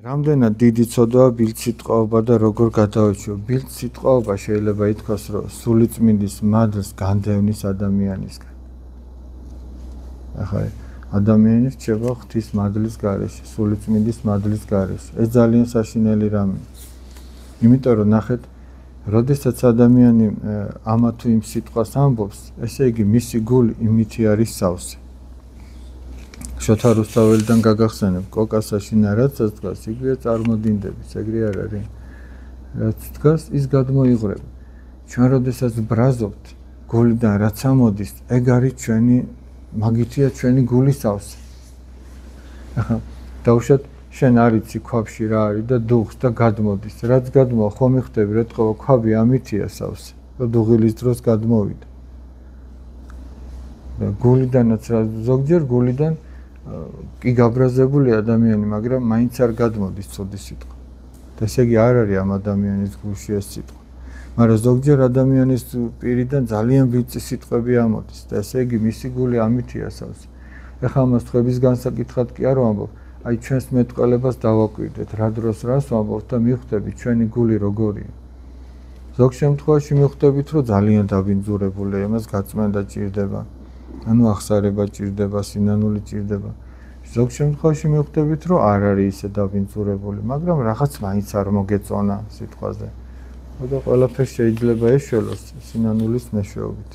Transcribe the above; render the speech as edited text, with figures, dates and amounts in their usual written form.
რამდენად დიდი ცოდვაა ბილდსიტყვაობა და როგორ გადაუჩიო. ბილდსიტყვაობა შეიძლება ითქვას, რომ სულიწმინდის მადლს განდევნის ადამიანისგან. ახლა ადამიანი რჩება ღვთის მადლის გარეშე, სულიწმინდის მადლის გარეშე. ეს ძალიან საშინელი რამეა. იმიტომ რომ ნახეთ, როდესაც ადამიანი ამა თუ იმ სიტყვას ამბობს, ესე იგი მისი გული იმითი არის სავსე. შოთა რუსთაველიდან გაგახსენებ, კოკასაში რაცა დგას, იგივე წარმოდინდების, ეგრე არ არის. რაც დგას, ის გადმოიღრება. ჩვენ როდესაც ბრაზობთ, გულიდან რაც ამოდის, ეგ არის ჩვენი მაგითია ჩვენი გულის სავსე. ახლა დავუშვათ, შენ არ იცი ქვაბში რა არის და დუღს და გადმოდის. რაც გადმოვა, ხომ იხდები, რა თქმა უნდა, ქვაბი ამითია სავსე. და დუღილის დროს გადმოვიდა. და გულიდანაც ზოგჯერ გულიდან კი გაბრაზებული ადამიანი, მაგრამ მაინც არ გადმოდის ცუდი სიტყვა. და ესე იგი არ არის ამ ადამიანის გულში ეს სიტყვა. მაგრამ ზოგჯერ ადამიანის პირიდან ძალიან ბიჭი სიტყვები ამოდის და ესე იგი მისი გული ამითია სავსე. ეხლა ამას ხვების განსაკითხად კი არ ვამბობ, აი ჩვენს მეტყველებას დავაკვირდეთ, რა დროს რას ვამბობთ და მივხვდებით ჩვენი გული როგორია. ზოგ შემთხვევაში მივხვდებით, რომ ძალიან დაბინძურებულია, იმას გაწმენდა ჭირდება. ანუ ახსარება ჭირდება, სინანული ჭირდება. ზოგ შემთხვევაში მივხვდებით, რომ არ არის ისე დაბინძურებული, მაგრამ რაღაც მაინც არ მოგეწონა სიტყვაზე. და ყველაფერს შეიძლება ეშველოს სინანულის მეშვეობით.